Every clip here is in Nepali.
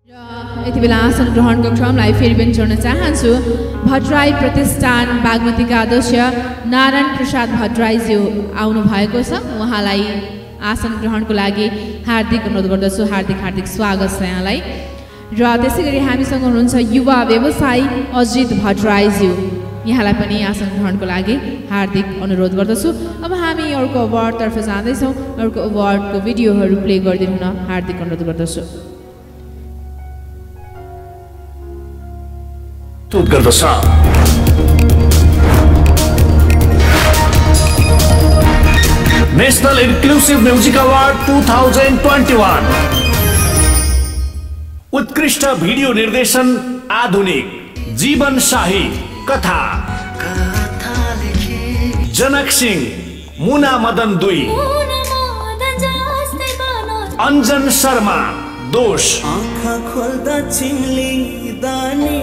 यति बेला आसन ग्रहणको क्रमलाई फेरि पनि जोड्न चाहन्छु। भट्टराई प्रतिष्ठान बागमतीका अध्यक्ष नारायण प्रसाद भट्टराईज्यू आउनु भएको छ। उहाँलाई आसन ग्रहणको लागि हार्दिक अनुरोध गर्दछु। हार्दिक स्वागत छ यहाँलाई। र त्यसैगरी हामीसँग हुनुहुन्छ युवा व्यवसायी अजित भट्टराईज्यू, यहाँलाई पनि आसन ग्रहणको लागि हार्दिक अनुरोध गर्दछु। अब हामी अर्को अवार्डतर्फ जाँदैछौँ। अर्को अवार्डको भिडियोहरू प्ले गरिदिनु हुन हार्दिक अनुरोध गर्दछु। नेशनल इन्क्लुसिभ म्युजिक अवार्ड 2021 उत्कृष्ट भिडियो निर्देशन आधुनिक जीवन शाही कथा जनक सिंह मुना मदन दुई अंजन शर्मा दोष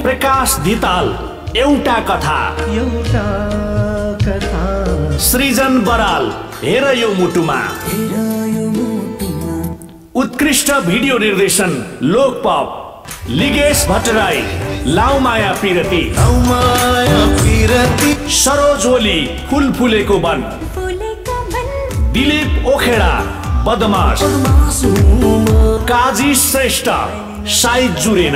प्रकाश धिताल एउटा कथा सृजन बराल हेर यो मुटुमा उत्कृष्ट भिडियो निर्देशन लोकपप लिगेश भट्टराई लाउमाया पिरती सरोज ओली फुल फुलेको वन दिलीप ओखेडा बदमाश काजी श्रेष्ठ साइज जुरेन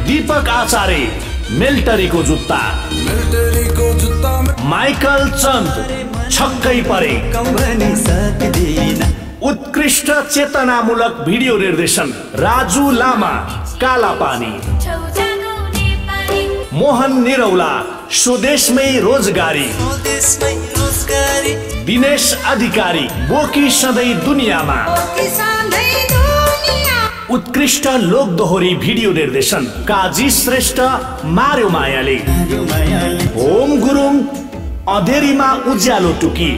दीपक आचार्य मिल्टरीको जुत्ता माइकल चन्द छक्कै परे उत्कृष्ट चेतनामूलक भिडियो निर्देशन राजु लामा काला पानी मोहन निरौला स्वदेशमै रोजगारी दिनेश अधिकारी बोकी सधैँ दुनियाँमा उत्कृष्ट लोक दोहोरी भिडियो निर्देशन काजी श्रेष्ठ मार्यो मायाले ओम गुरुङ अधेरीमा उज्यालो टुकी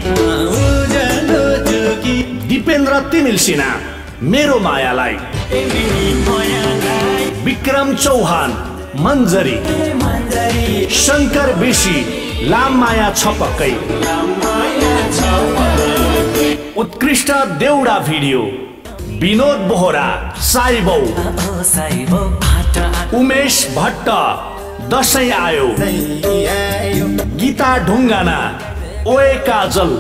दिपेन्द्र तिमिल सिन्हा मेरो मायालाई विक्रम चौहान मन्जरी शंकर बेसी लाम माया छपक्कै उत्कृष्ट देउडा भिडियो विनोद बोहरा साइबौ उमेश भट्ट दशैं आयो गीता ढुङ्गाना ओए काजल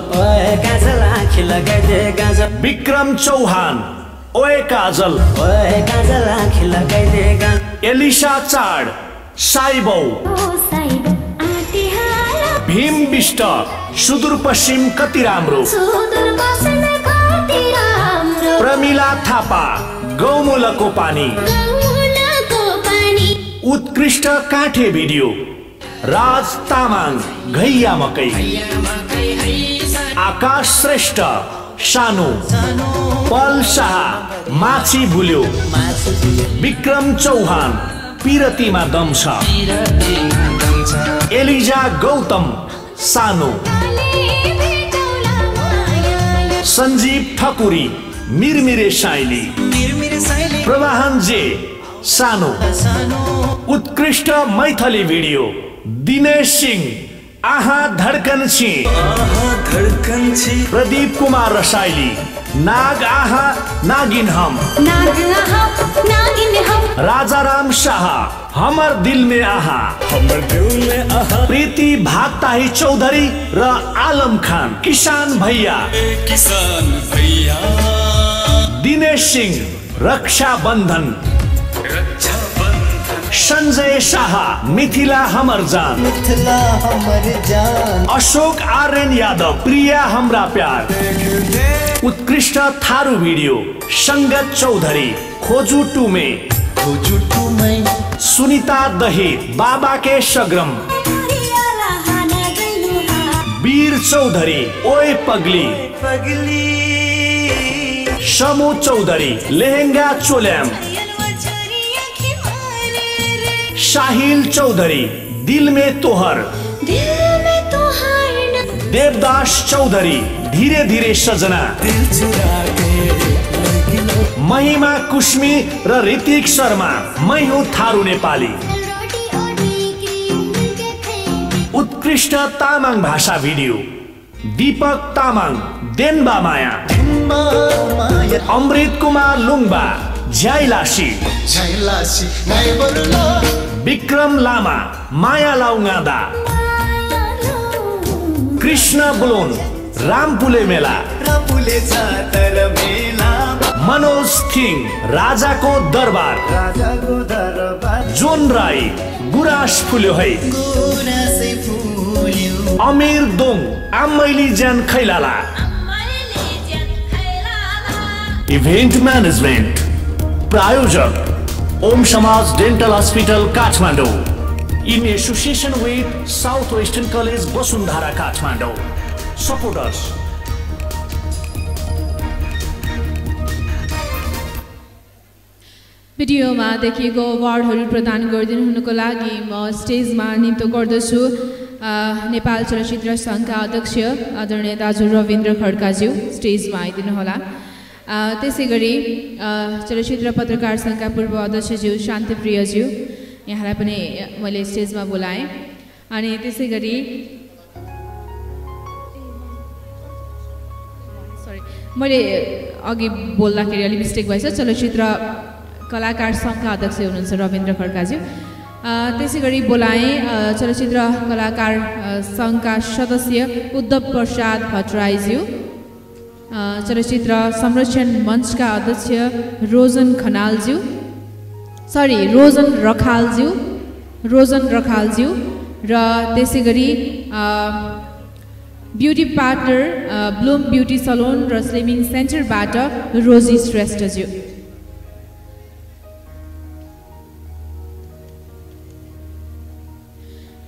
विक्रम चौहान ओए काजल एलिसा चाड साइबौ भीम बिष्ट सुदूरपश्चिम कति राम्रो प्रमिला थापा गौमूलको पानी उत्कृष्ट काठे भिडियो राज तामाङ घैया मकै आकाश श्रेष्ठ सानो पल शाह माछी भुल्यो विक्रम चौहान पिरतीमा दम छ एलिजा गौतम सानो सञ्जीव ठकुरी मिरमिरे साइली प्रवाहन जे सानो उत्कृष्ट मैथली भिडियो दिनेश सिंह आहा धड़कन छी प्रदीप कुमार रसाइली नाग आहा नागिन हम राजाराम शाह हमर दिल में आहा प्रीति भागताही चौधरी र आलम खान किसान भैया दिनेश सिंह रक्षा बंधन संजय शाह मिथिला हमर जान अशोक आर्यन यादव प्रिया हमरा प्यार उत्कृष्ट थारू भिडियो संगत चौधरी खोजू टू में सुनीता दही बाबा के सग्रम वीर चौधरी ओए पगली समू चौधरी लेहेंगा चोल्याम शाहिल चौधरी दिल में तोहर देवदास चौधरी धीरे धीरे सजना महिमा कुश्मी र ऋतिक शर्मा मै हुँ थारू नेपाली उत्कृष्ट तामाङ भाषा भिडियो दीपक तामाङ देनबा माया अमृत कुमार लुङबा झ्याइलासी विक्रम लामा माया लाउगादा कृष्ण बुलोन रामपुले मेला मनोज थिङ राजाको दरबार जोन राई गुरास फुल्यो है अमीर दोङ आमैली ज्यान खैलाला इभेन्ट म्यानेजमेन्ट प्रायोजक ओम समाज dental hospital Kathmandu in association with south western college Vasundhara Kathmandu supporters भिडियोमा देखिएको अवार्डहरू प्रदान गरिदिनु हुनुको लागि म स्टेजमा निम्तो गर्दछु नेपाल चलचित्र सङ्घका अध्यक्ष आदरणीय दाजु रविन्द्र खड्काज्यू स्टेजमा आइदिनु होला। त्यसै गरी चलचित्र पत्रकार सङ्घका पूर्व अध्यक्षज्यू शान्तिप्रियज्यू यहाँलाई पनि मैले स्टेजमा बोलाएँ। अनि त्यसै गरी मैले अघि बोल्दाखेरि अलिक मिस्टेक भएछ, चलचित्र कलाकार सङ्घका अध्यक्ष हुनुहुन्छ रविन्द्र खड्काज्यू। त्यसै गरी बोलाएँ चलचित्र कलाकार सङ्घका सदस्य उद्धव प्रसाद भट्टराईज्यू, चलचित्र संरक्षण मञ्चका अध्यक्ष रोजन रखालज्यू र त्यसै गरी beauty partner bloom beauty Salon र स्लिमिङ सेन्टरबाट रोजी श्रेष्ठज्यू।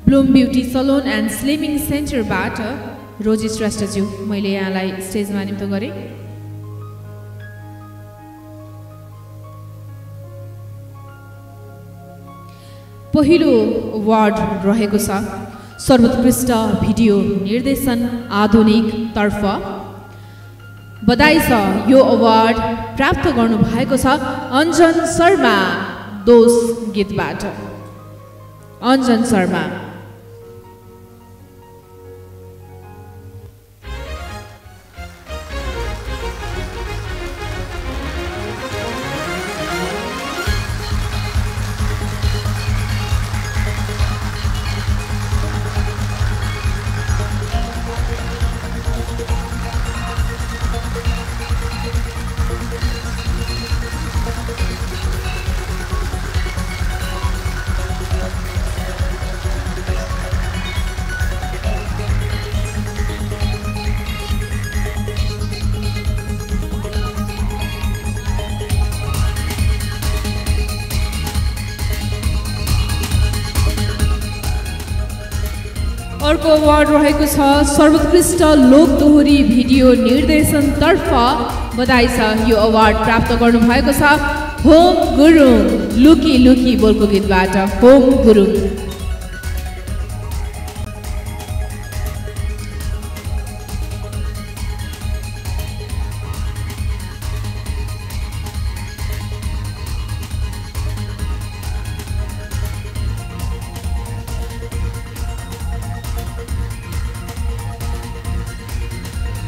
Bloom beauty salon and slimming सेन्टरबाट रोजी श्रेष्ठज्यू मैले यहाँलाई स्टेजमा निम्तो गरेँ। पहिलो अवार्ड रहेको छ सर्वोत्कृष्ट भिडियो निर्देशन आधुनिक तर्फ। बधाई छ, यो अवार्ड प्राप्त गर्नुभएको छ अञ्जन शर्मा दोष गीतबाट। अञ्जन शर्मा अर्को अवार्ड रहेको छ सर्वोत्कृष्ट लोकदोहोरी भिडियो निर्देशन तर्फ। बधाई छ, यो अवार्ड प्राप्त गर्नुभएको छ होम गुरुङ लुकी लुकी बोलको गीतबाट होम गुरुङ।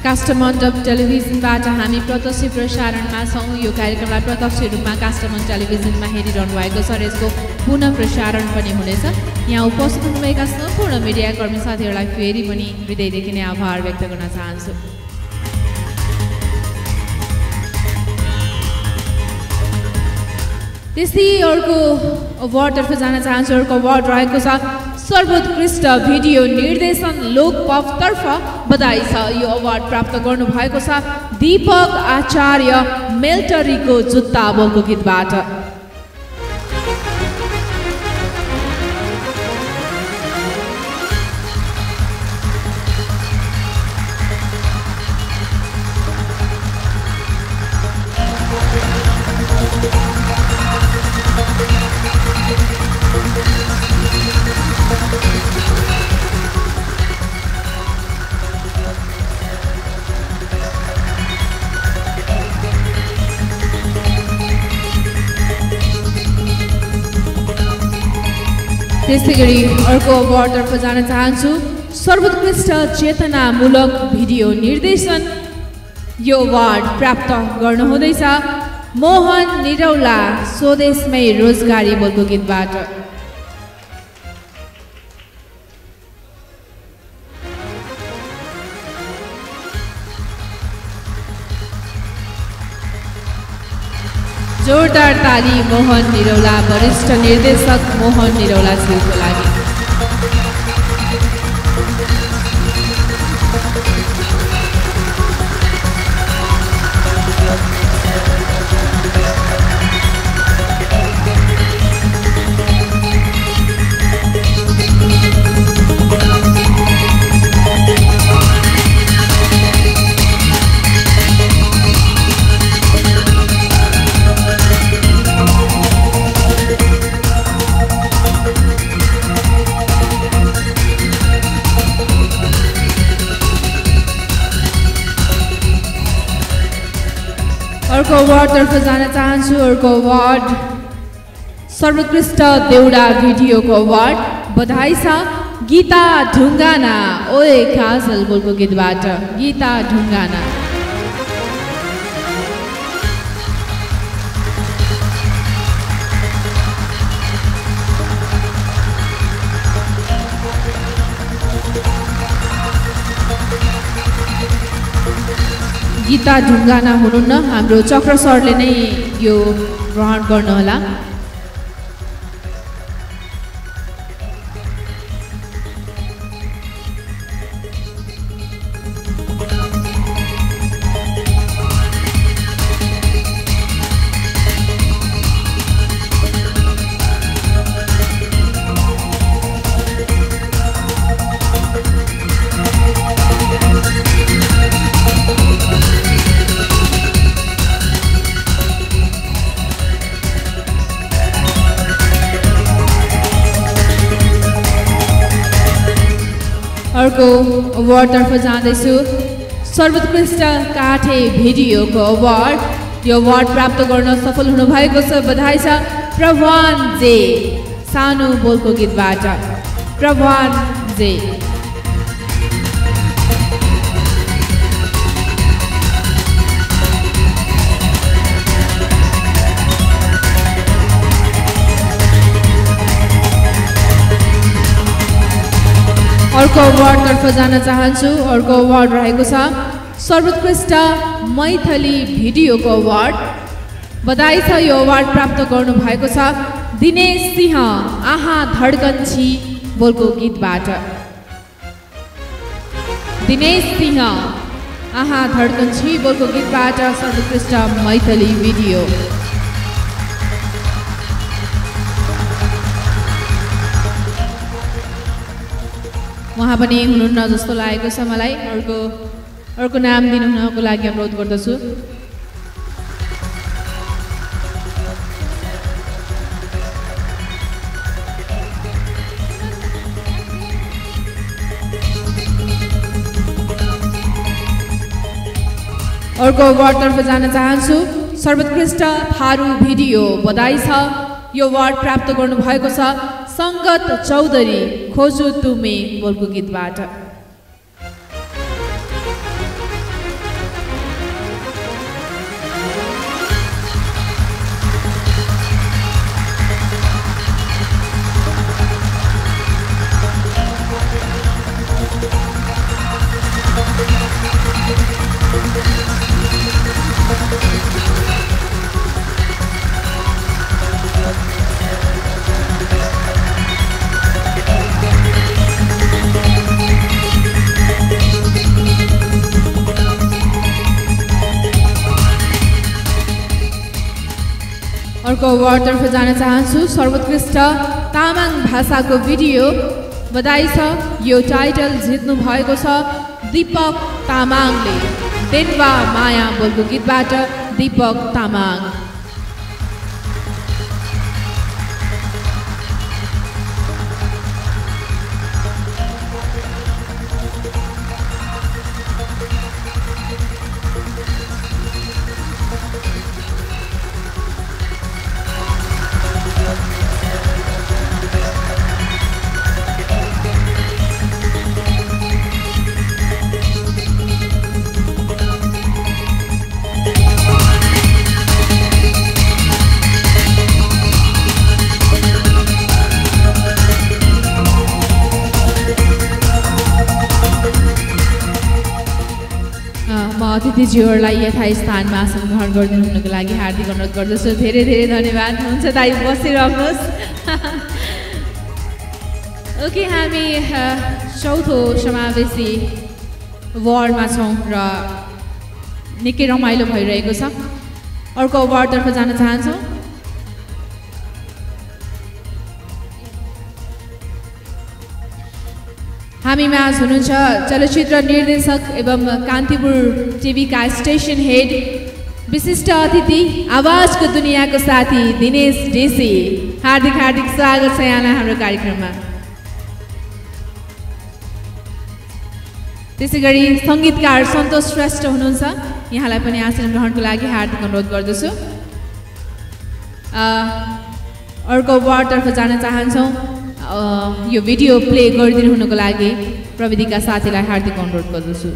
काष्ठमण्डप टेलिभिजनबाट हामी प्रत्यक्ष प्रसारणमा छौँ। यो कार्यक्रमलाई प्रत्यक्ष रूपमा काष्ठमण्डप टेलिभिजनमा हेरिरहनु भएको छ र यसको पुनः प्रसारण पनि हुनेछ। यहाँ उपस्थित हुनुभएका सम्पूर्ण मिडियाकर्मी साथीहरूलाई फेरि पनि हृदयदेखि नै आभार व्यक्त गर्न चाहन्छु। त्यस्तै अर्को अवार्डतर्फ जान चाहन्छु। अर्को अवार्ड रहेको छ सर्वोत्कृष्ट भिडियो निर्देशन लोकपफ तर्फ। बधाई छ, यो अवार्ड प्राप्त गर्नुभएको छ दीपक आचार्य मेल्टरीको जुत्ता बोलको गीतबाट। त्यसै गरी अर्को अवार्डतर्फ जान चाहन्छु सर्वोत्कृष्ट चेतनामूलक भिडियो निर्देशन। यो अवार्ड प्राप्त गर्नुहुँदैछ मोहन निरौला स्वदेशमै रोजगारी बोलको गीतबाट जोरदार ताली मोहन निरौला वरिष्ठ निर्देशक मोहन निरौला ज्यूको लागि। अर्को अवार्डतर्फ जान चाहन्छु। अर्को अवार्ड सर्वोत्कृष्ट देउडा भिडियोको अवार्ड बधाई छ गीता ढुङ्गाना ओए काजल बोलको गीतबाट गीता ढुङ्गाना। गीता ढुङ्गाना हुनुहुन्न, हाम्रो चक्र सरले नै यो ग्रहण गर्नुहोला। अर्को अवार्डतर्फ जाँदैछु। सर्वोत्कृष्ट काठे भिडियोको अवार्ड, यो अवार्ड प्राप्त गर्न सफल हुनुभएको छ, बधाई छ प्रभान जे सानो बोलको गीतबाट प्रभान जे। अर्को अवार्डतर्फ जान चाहन्छु। अर्को अवार्ड रहेको छ सर्वोत्कृष्ट मैथिली भिडियोको अवार्ड, बधाई छ यो अवार्ड प्राप्त गर्नु भएको छ दिनेश सिंह आहा धड्कन छी बोलको गीतबाट दिनेश सिंह आहा धड्कन छी बोलको गीतबाट सर्वोत्कृष्ट मैथिली भिडियो। उहाँ पनि हुनुहुन्न जस्तो लागेको छ मलाई। अर्को नाम दिनुहुनको लागि अनुरोध गर्दछु। अर्को अवार्डतर्फ जान चाहन्छु। सर्वोत्कृष्ट थारू भिडियो, बधाई छ यो अवार्ड प्राप्त गर्नुभएको छ सङ्गत चौधरी खोजु तुमे बोलको गीतबाट। अर्को अवार्डतर्फ जान चाहन्छु। सर्वोत्कृष्ट तामाङ भाषाको भिडियो, बधाई छ यो टाइटल जित्नु भएको छ दीपक तामाङले देनवा माया बोलको गीतबाट दीपक तामाङ। अतिथिहरूलाई यथास्थानमा आसन ग्रहण गरिदिनु हुनुको लागि हार्दिक अनुरोध गर्दछु। धेरै धेरै धन्यवाद। हुन्छ दाइ, बसिराख्नुहोस्। ओके, हामी चौथो समावेशी वार्डमा छौँ र निकै रमाइलो भइरहेको छ। अर्को वार्डतर्फ जान चाहन्छौँ। हामीमाझ हुनुहुन्छ चलचित्र निर्देशक एवं कान्तिपुर टिभीका स्टेसन हेड विशिष्ट अतिथि आवाजको दुनियाँको साथी दिनेश ढेसी। हार्दिक हार्दिक स्वागत छ यहाँलाई हाम्रो कार्यक्रममा। त्यसैगरी सङ्गीतकार सन्तोष श्रेष्ठ हुनुहुन्छ, यहाँलाई पनि आसन ग्रहणको लागि हार्दिक अनुरोध गर्दछु। अर्को वार्डतर्फ जान चाहन्छौँ। यो भिडियो प्ले गरिदिनु हुनुको लागि प्रविधिका साथीलाई हार्दिक अनुरोध गर्दछु।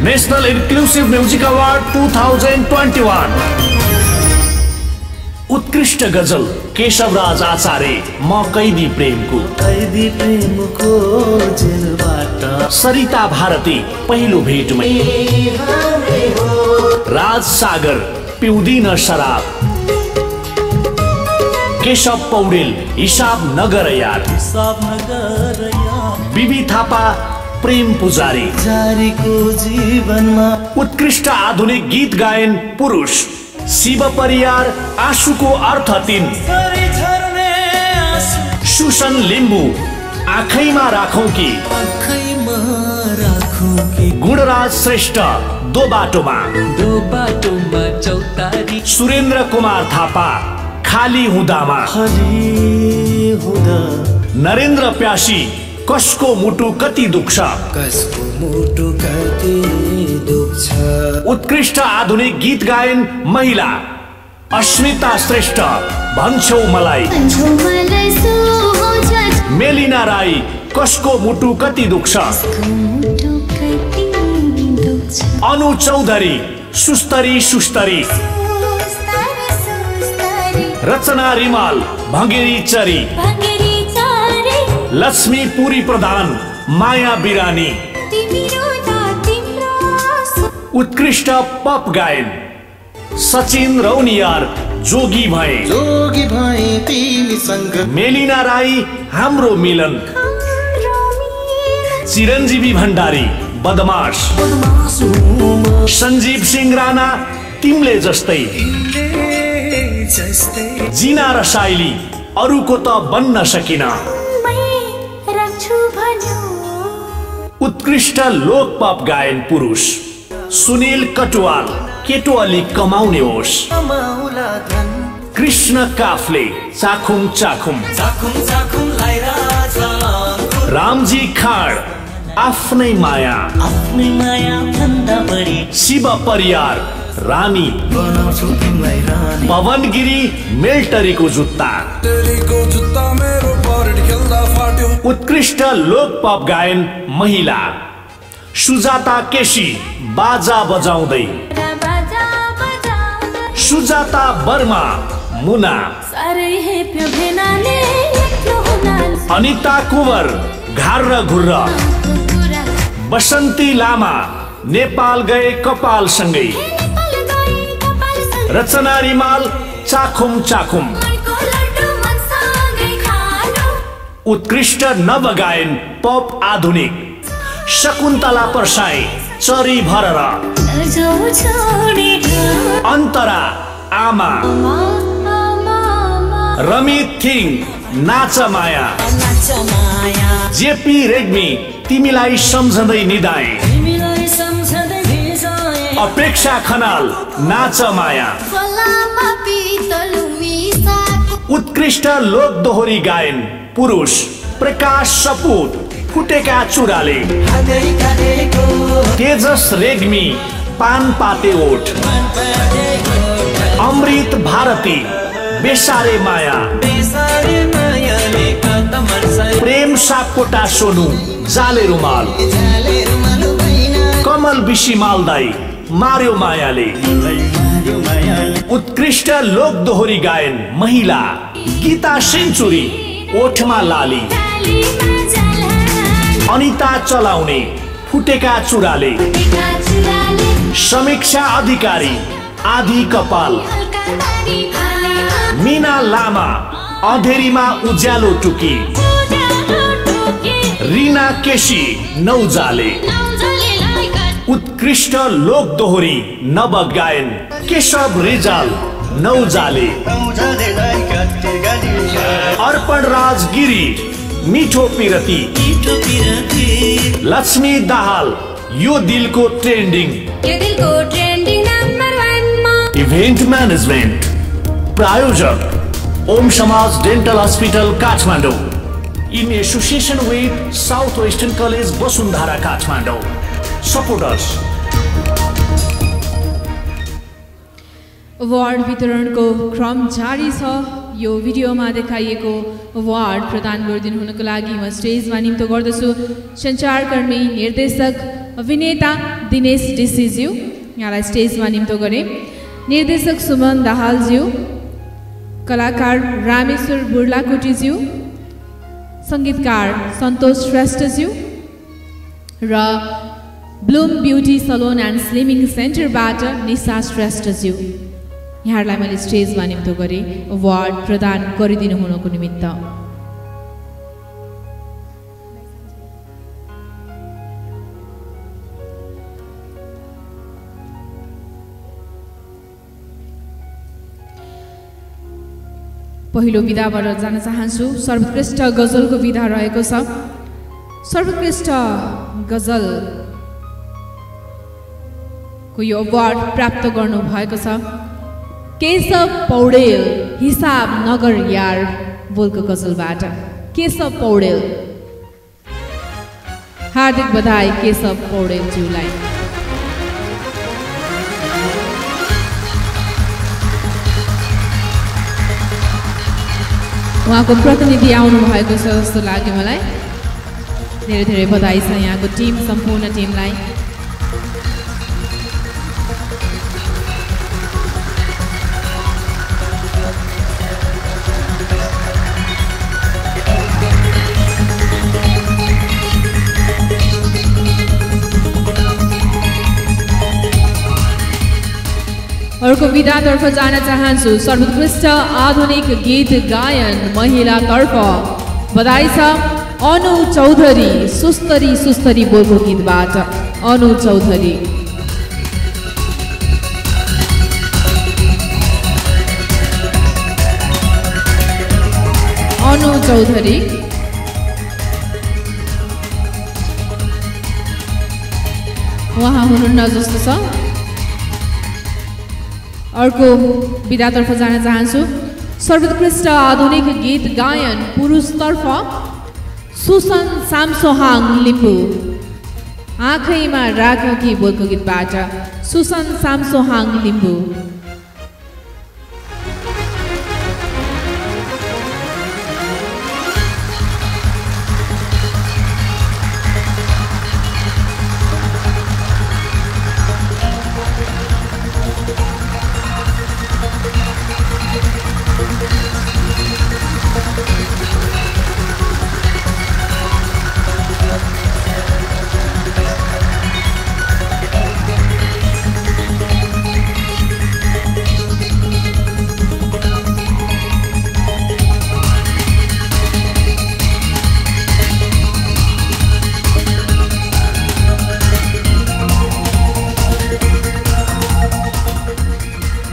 नेशनल इन्क्लुसिभ म्युजिक अवार्ड 2021 उत्कृष्ट गजल केशवराज आचार्य म कैदी प्रेमको जेलबाट। सरिता भारती पहिलो भेटमै। राज सागर पिउँदिन शराब। केशव पौडेल हिसाब नगर यार। बिबी थापा प्रेम पुजारी जीवनमा। उत्कृष्ट आधुनिक गीत गायन पुरुष शिव परियार आँसुको अर्थ 3। सुसन लिम्बू आँखैमा राखौं कि। गुणराज श्रेष्ठ दो बाटोमा चौतारी। सुरेन्द्र कुमार थापा खाली हुँदामा। नरेन्द्र प्यासी कसको मुटु कति दुख्छ। उत्कृष्ट आधुनिक गीत गायन महिला अस्मिता श्रेष्ठ भन्छौ मलाई। मेलिना राई कसको मुटु कति दुख्छ। अनु चौधरी सुस्तरी सुस्तरी। रचना रिमाल भङ्गेरी चरी। लक्ष्मी पुरी प्रधान माया बिरानी। उत्कृष्ट पप गायन सचिन रौनियार जोगी भए तिमीसँग। मेलिना राई हाम्रो मिलन। चिरञ्जीवी भण्डारी बदमाश। सञ्जीव सिंह राणा तिमीले जस्तै। जिना र साइली अरूको त बन्न सकिन। उत्कृष्ट लोक पप गायन पुरुष सुनील कटुवाल केटो अलि कमाउने होस्। कृष्ण काफले चाखुम चाखुम। रामजी खाड आफ्नै माया। शिव परियार रानी। पवन गिरी मिल्टरीको जुत्ता। उत्कृष्ट लोक पप गायन महिला सुजाता केसी बाजा बजाउँदै। सुजाता वर्मा मुना। अनिता कुवर घार घुर्र। बसन्ती लामा नेपाल गए कपाल सँगै। रचना रिमाल चाखुम चाखुम। उत्कृष्ट नवगायन पप आधुनिक शकुन्तला परसाई चरी भरर। अन्तरा आमा। रमित थिङ नाच माया। जेपी रेग्मी तिमीलाई सम्झँदै निदाए। अपेक्षा खनाल नाच माया। उत्कृष्ट लोक दोहोरी गायन पुरुष प्रकाश सपुत फुटेका चुराले। तेजस रेग्मी पान पाते ओठ। अमृत भारती बेसारे माया। प्रेम सापकोटा सोनू जाले रुमाल। कमल बिसी मालदाई मार्यो मायाले। उत्कृष्ट लोक दोहोरी गायन महिला गीता सेन्चुरी ओठमा लाली, अनिता चलाउने फुटेका चुराले, समीक्षा अधिकारी आधी कपाल, मीना लामा अँधेरीमा उज्यालो टुकी, रीना केसी नौजाले, उत्कृष्ट लोक दोहोरी नव गायन केशव रिजाल नौजाले, अर्पण राज गिरी मिठो पिरती, लक्ष्मी दाहाल यो दिलको ट्रेन्डिङ, नम्बर 1 मा इभेन्ट म्यानेजमेन्ट प्रायोजक ओम समाज dental hospital Kathmandu in association with south western college Vasundhara Kathmandu supporters. Award वितरणको क्रम जारी छ। यो भिडियोमा देखाइएको अवार्ड प्रदान गरिदिनु हुनको लागि म स्टेजमा निम्तो गर्दछु सञ्चारकर्मी निर्देशक अभिनेता दिनेश डिसीज्यू, यहाँलाई स्टेजमा निम्तो गरे। निर्देशक सुमन दाहालज्यू, कलाकार रामेश्वर बुर्लाकोटीज्यू, सङ्गीतकार सन्तोष श्रेष्ठज्यू र bloom beauty salon and slimming सेन्टरबाट निशा श्रेष्ठज्यू, यहाँहरूलाई मैले स्टेजमा निम्तो गरेँ अवार्ड प्रदान गरिदिनु हुनको निमित्त। पहिलो विधाबाट जान चाहन्छु। सर्वोत्कृष्ट गजलको विधा रहेको छ। सर्वोत्कृष्ट गजलको यो अवार्ड प्राप्त गर्नु भएको छ केशव पौडेल, हिसाब नगर यार बोलको गजलबाट केशव पौडेल। हार्दिक बधाई केशव पौडेलज्यूलाई। उहाँको प्रतिनिधि आउनु भएको छ जस्तो लाग्यो मलाई। धेरै धेरै बधाई छ यहाँको टिम, सम्पूर्ण टिमलाई। अर्को विधातर्फ जान चाहन्छु। सर्वोत्कृष्ट आधुनिक गीत गायन महिलातर्फ बधाई छ अनु चौधरी, सुस्तरी सुस्तरी बोलको गीतबाट अनु चौधरी। अनु चौधरी उहाँ हुनुहुन्न जस्तो छ। अर्को विधातर्फ जान चाहन्छु। सर्वोत्कृष्ट आधुनिक गीत गायन पुरुषतर्फ सुसन सामसोहाङ लिम्बू, आँखैमा राख कि बोलको गीतबाट सुसन सामसोहाङ लिम्बू।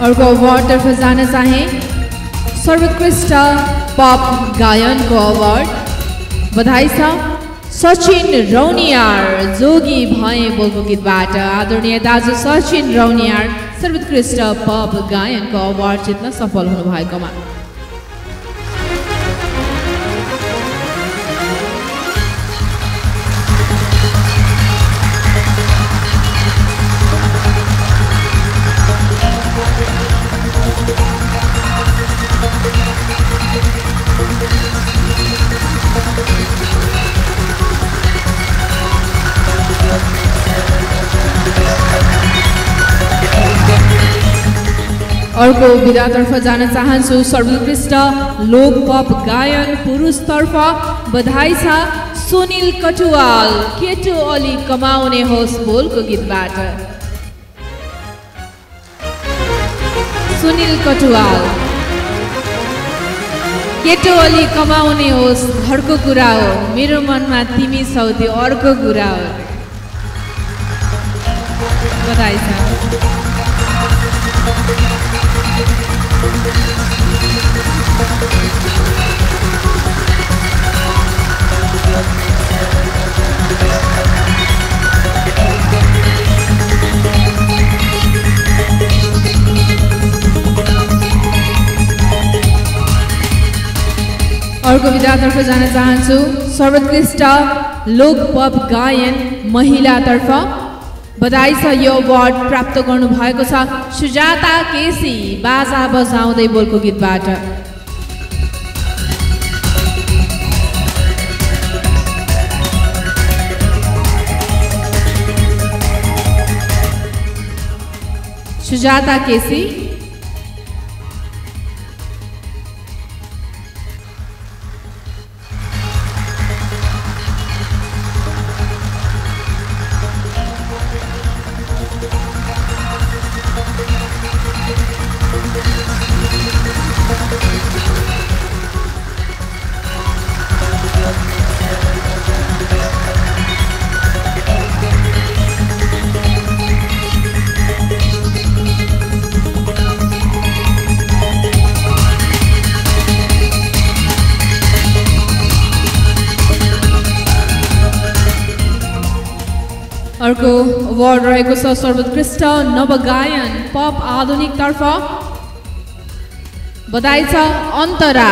अर्को अवार्डतर्फ जान चाहे। सर्वोत्कृष्ट पप गायनको अवार्ड बधाई छ सचिन रौनियार, जोगी भए बोलको गीतबाट आदरणीय दाजु सचिन रौनियार सर्वोत्कृष्ट पप गायनको अवार्ड जित्न सफल हुनुभएकोमा। अर्को विधातर्फ जान चाहन्छु सर्वोत्कृष्ट लोक पप गायन पुरुषतर्फ बधाई छ सुनिल कटुवाल केटो अलि कमाउने होस् बोलको गीतबाट सुनिल कटुवाल केटो अलि कमाउने होस् घरको कुरा हो मेरो मनमा तिमी छौ त्यो अर्को कुरा हो बधाई छ अर्को विधातर्फ जान चाहन्छु सर्वोत्कृष्ट लोक पप गायन महिलातर्फ बधाई छ यो अवार्ड प्राप्त गर्नु भएको छ सुजाता केसी बाजा बजाउँदै बोलको गीतबाट सुजाता केसी अर्को अवार्ड रहेको छ सर्वोत्कृष्ट नवगायन पप आधुनिक तर्फ बधाई छ अन्तरा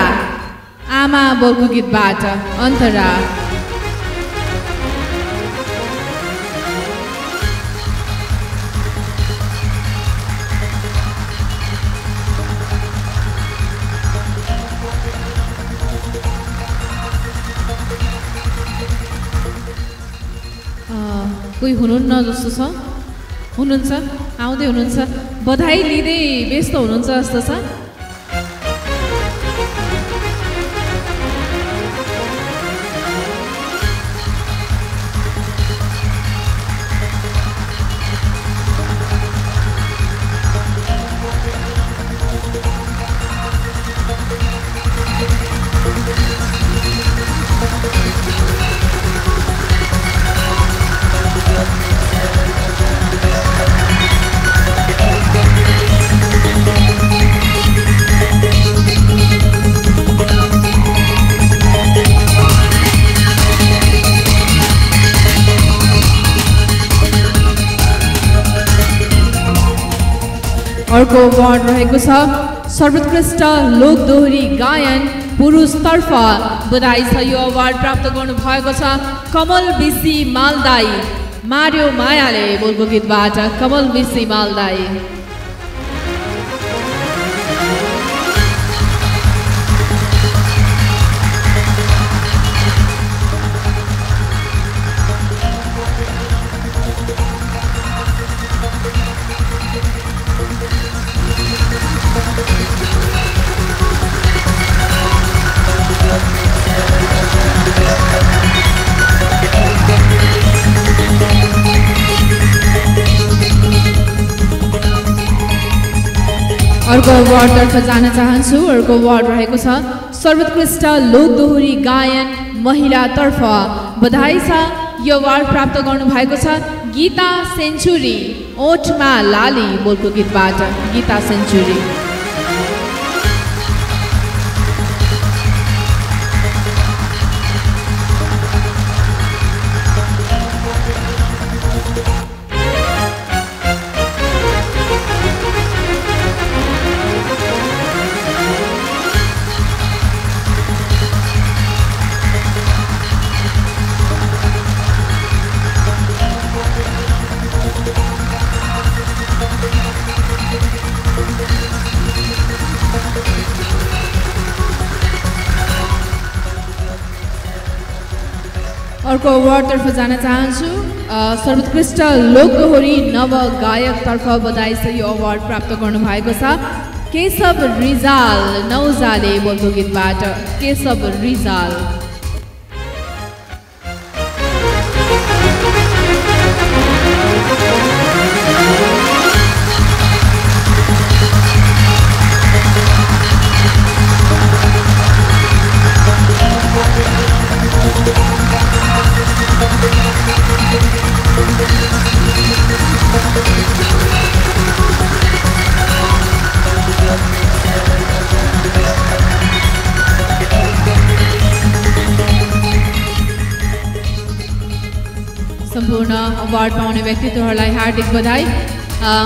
आमा बोलको गीतबाट अन्तरा कोही हुनुहुन्न जस्तो छ हुनुहुन्छ आउँदै हुनुहुन्छ बधाई लिँदै व्यस्त हुनुहुन्छ जस्तो छ अर्को अवार्ड रहेको छ सर्वोत्कृष्ट लोक दोहोरी गायन पुरुषतर्फ बधाई छ यो अवार्ड प्राप्त गर्नु भएको छ कमल बिसी मालदाई मार्यो मायाले बोलको गीतबाट कमल बिसी मालदाई अर्को अवार्डतर्फ जान चाहन्छु अर्को अवार्ड रहेको छ सर्वोत्कृष्ट लोक दोहोरी गायन महिलातर्फ बधाई छ यो अवार्ड प्राप्त गर्नु भएको छ गीता सेन्चुरी ओठमा लाली बोलको गीतबाट गीता सेन्चुरी अर्को अवार्डतर्फ जान चाहन्छु सर्वोत्कृष्ट लोक दोहोरी नव गायकतर्फ बधाई छ यो अवार्ड प्राप्त गर्नु भएको छ केशव रिजाल नौजाले बोलको गीतबाट केशव रिजाल। सम्पूर्ण अवार्ड पाउने व्यक्तित्वहरूलाई हार्दिक बधाई।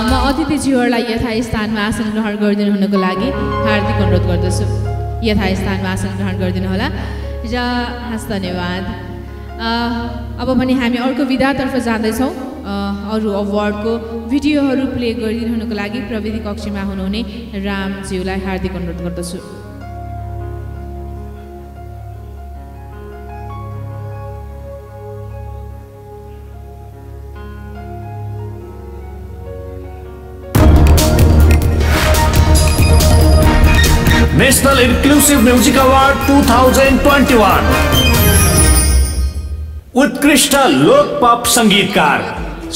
म अतिथिज्यूहरूलाई यथास्थानमा आसन ग्रहण गरिदिनु हुनको लागि हार्दिक अनुरोध गर्दछु। यथास्थानमा आसन ग्रहण गरिदिनु होला र हस् धन्यवाद। अब पनि हामी अर्को विधातर्फ जाँदैछौँ। अरू अवार्डको भिडियोहरू प्ले गरिदिनु हुनको लागि प्रविधि कक्षमा हुनुहुने रामज्यूलाई हार्दिक अनुरोध गर्दछु। नेशनल इन्क्लुसिभ म्युजिक अवार्ड 2021 उत्कृष्ट लोक पप संगीतकार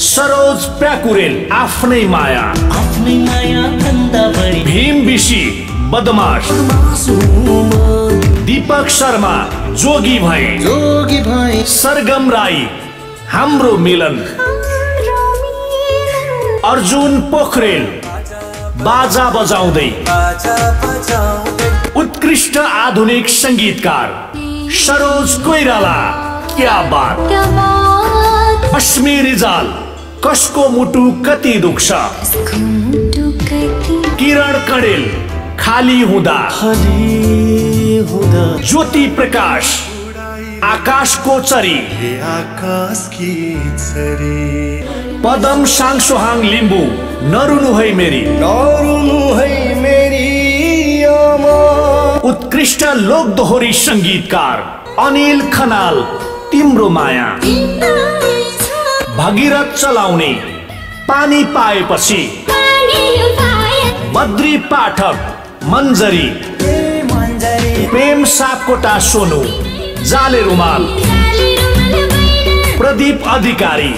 सरोज प्याकुरेल आफ्नै माया भीम बिशी बदमाश दीपक शर्मा जोगी भए सरगम राई हाम्रो मिलन अर्जुन पोखरेल बाजा बजाउँदै उत्कृष्ट आधुनिक संगीतकार सरोज कोइराला क्या बात अस्मी रिजाल कसको मुटु कति दुख्छ किरण कडेल खाली हुँदा ज्योति प्रकाश आकाशको चरी पदम साङसोहाङ लिम्बू नरुनु है मेरी उत्कृष्ट लोक दोहोरी संगीतकार अनिल खनाल तिम्रो माया भगीरथ चलाउने पानी पाएपछि बद्री पाठक मन्जरी प्रेम सापकोटा सोनु जाले रुमाल प्रदीप अधिकारी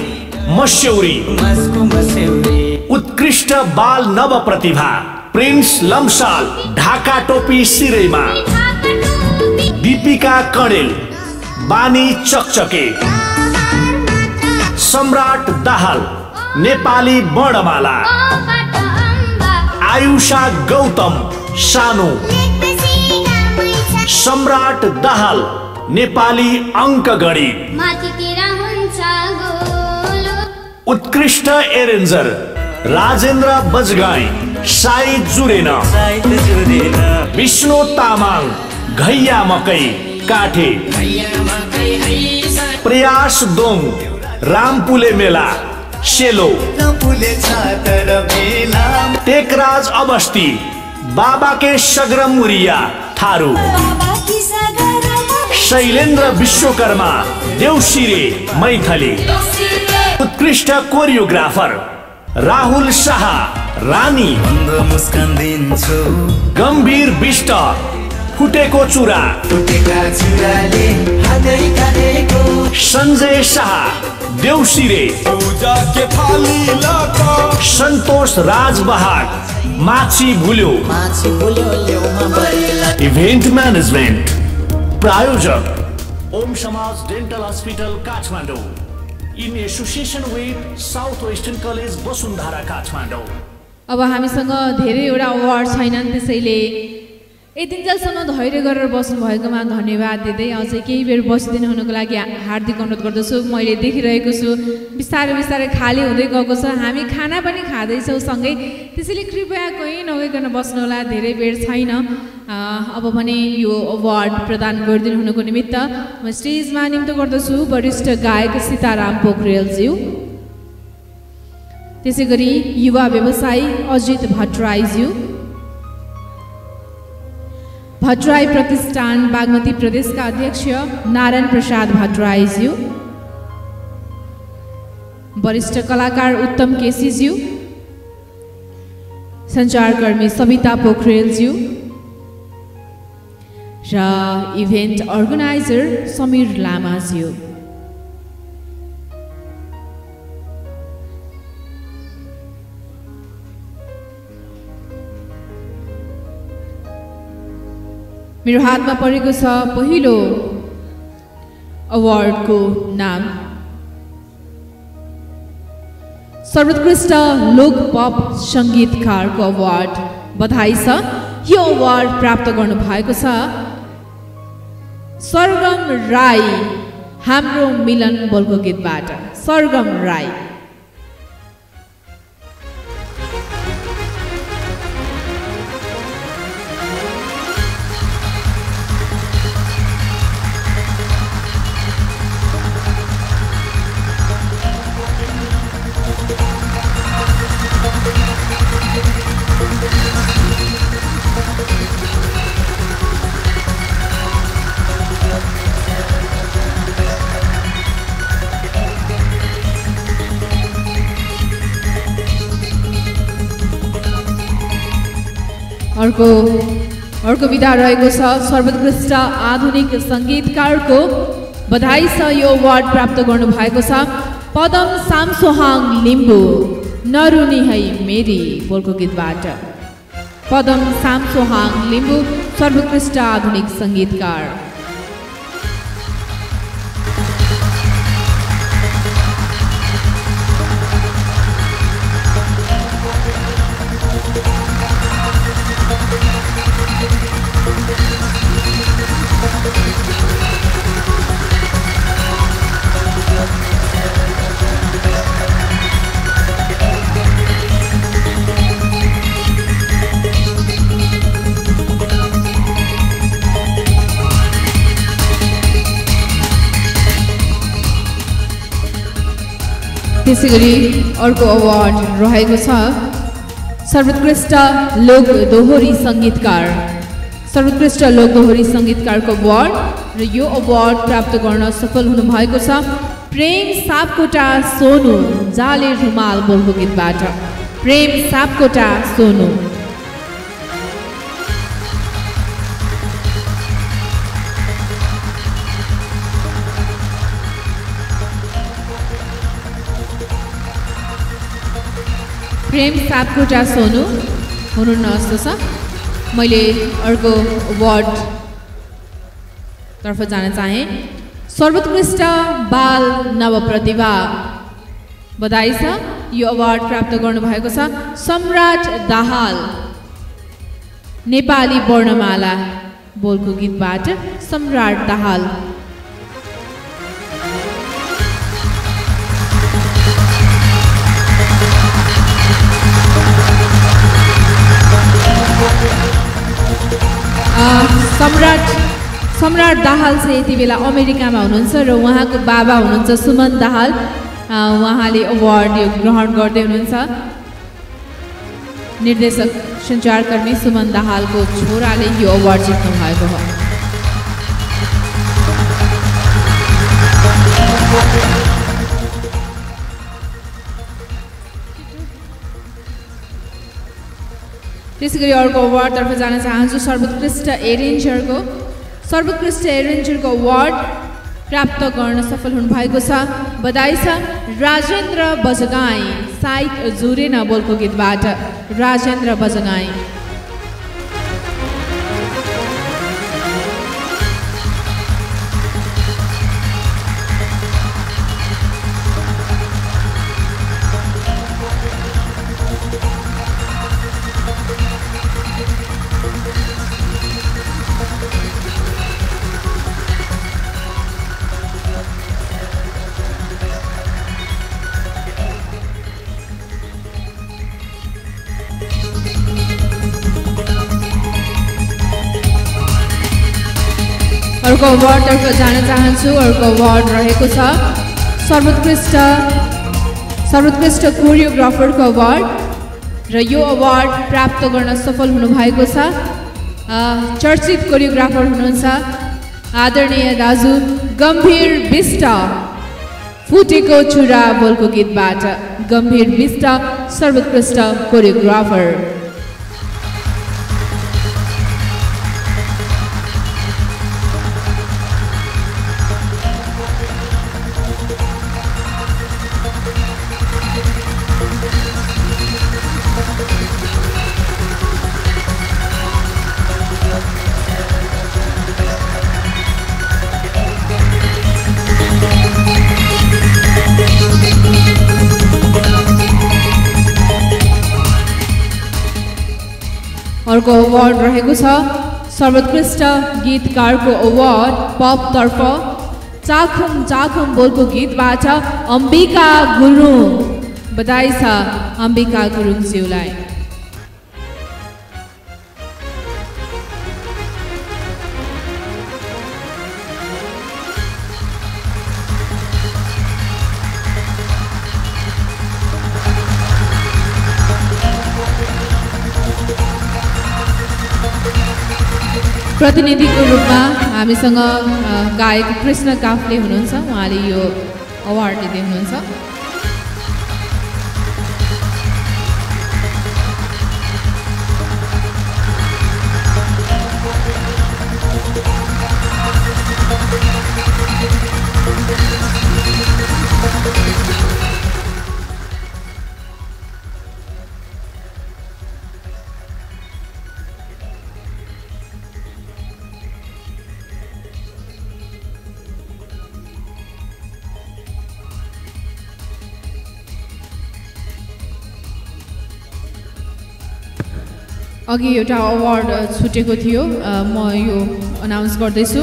मस्यौरी उत्कृष्ट बाल नव प्रतिभा प्रिन्स लम्साल ढाका टोपी सिरैमा दीपिका कडेल बानी चकचके सम्राट दाहाल नेपाली वर्णमाला आयुषा गौतम सानो सम्राट दाहाल नेपाली अङ्कगणित उत्कृष्ट एरेन्जर राजेन्द्र बजगाई साइद जुरेन विष्णु तामाङ घैया मकै काठे प्रयास दोङ रामपुले मेला सेलो टेकराज अवस्थी बाबा के सग्रम मुरिया थारू शैलेन्द्र विश्वकर्मा देउसिरे मैथली उत्कृष्ट कोरियोग्राफर राहुल शाह रानी गम्भीर विष्ट फुटेको चुरा सञ्जय शाह देउसिरे सन्तोष राजबहाग माछी भुल्यो इभेन्ट म्यानेजमेन्ट प्रायोजक ओम समाज dental hospital Kathmandu in association with south western college Vasundhara Kathmandu. अब हामीसँग धेरैवटा अवार्ड छैनन्, त्यसैले यतिन्जेलसम्म धैर्य गरेर बस्नु भएकोमा धन्यवाद दिँदै अझै केही बेर बसिदिनु हुनुको लागि हार्दिक अनुरोध गर्दछु। मैले देखिरहेको छु बिस्तारै बिस्तारै खाली हुँदै गएको छ, हामी खाना पनि खाँदैछौँ सँगै, त्यसैले कृपया कहीँ नगइकन बस्नुहोला, धेरै बेर छैन। अब पनि यो अवार्ड प्रदान गरिदिनु हुनुको निमित्त म स्टेजमा निम्तो गर्दछु वरिष्ठ गायक सीताराम पोखरेलज्यू, त्यसै गरी युवा व्यवसायी अजित भट्टराईज्यू, भट्टराई प्रतिष्ठान बागमती प्रदेशका अध्यक्ष नारायण प्रसाद भट्टराईज्यू, वरिष्ठ कलाकार उत्तम केसीज्यू, सञ्चारकर्मी सविता पोखरेलज्यू र इभेन्ट अर्गनाइजर समीर लामाज्यू। मेरो हातमा परेको छ पहिलो अवार्डको नाम सर्वोत्कृष्ट लोक पप सङ्गीतकारको अवार्ड। बधाई छ। यो अवार्ड प्राप्त गर्नु भएको छ सरगम राई, हाम्रो मिलन बोलको गीतबाट। सरगम राई। अर्को विधा रहेको छ सर्वोत्कृष्ट आधुनिक सङ्गीतकारको। बधाई छ। यो अवार्ड प्राप्त गर्नु भएको छ पदम सामसोहाङ लिम्बू, नरुनी है मेरी बोलको गीतबाट। पदम सामसोहाङ लिम्बू सर्वोत्कृष्ट आधुनिक सङ्गीतकार। त्यसैगरी अर्को अवार्ड रहेको छ सर्वोत्कृष्ट लोक दोहोरी सङ्गीतकार। सर्वोत्कृष्ट लोक दोहोरी सङ्गीतकारको अवार्ड र यो अवार्ड प्राप्त गर्न सफल हुनुभएको छ प्रेम सापकोटा सोनु, जाले रुमाल बोलको गीतबाट। प्रेम सापकोटा सोनु। प्रेम सापकोटा सोनु हुनुहुन्न जस्तो छ। मैले अर्को अवार्ड तर्फ जान चाहे सर्वोत्कृष्ट बाल नवप्रतिभा। बधाई छ। यो अवार्ड प्राप्त गर्नुभएको छ सम्राट दाहाल, नेपाली वर्णमाला बोलको गीतबाट। सम्राट दाहाल। सम्राट दाहाल चाहिँ यति बेला अमेरिकामा हुनुहुन्छ र उहाँको बाबा हुनुहुन्छ सुमन दाहाल। उहाँले अवार्ड यो ग्रहण गर्दै हुनुहुन्छ। निर्देशक सञ्चारकर्मी सुमन दाहालको छोराले यो अवार्ड जित्नु भएको हो। त्यसैगरी अर्को अवार्ड तर्फ जान चाहन्छु सर्वोत्कृष्ट एरेन्जरको। सर्वोत्कृष्ट एरेन्जरको अवार्ड प्राप्त गर्न सफल हुनुभएको छ। बधाई छ। राजेन्द्र बजगाई, साइक जुरेन बोलको गीतबाट। राजेन्द्र बजगाई। अर्को अवार्ड तर्फ जान चाहन्छु। अर्को अवार्ड रहेको छ सर्वोत्कृष्ट कोरियोग्राफरको अवार्ड र यो अवार्ड प्राप्त गर्न सफल हुनुभएको छ चर्चित कोरियोग्राफर हुनुहुन्छ आदरणीय दाजु गम्भीर बिष्ट। फुटेको चुरा बोलको गीतबाट गम्भीर बिष्ट सर्वोत्कृष्ट कोरियोग्राफर। अर्को अवार्ड रहेको छ सर्वोत्कृष्ट गीतकारको अवार्ड पप तर्फ चाखुम चाखुम बोलको गीतबाट अम्बिका गुरुङ। बधाई छ अम्बिका गुरुङज्यूलाई। प्रतिनिधिको रूपमा हामीसँग गायक कृष्ण काफ्ले हुनुहुन्छ। उहाँले यो अवार्ड लिँदै हुनुहुन्छ। अघि एउटा अवार्ड छुटेको थियो, म यो अनाउन्स गर्दैछु।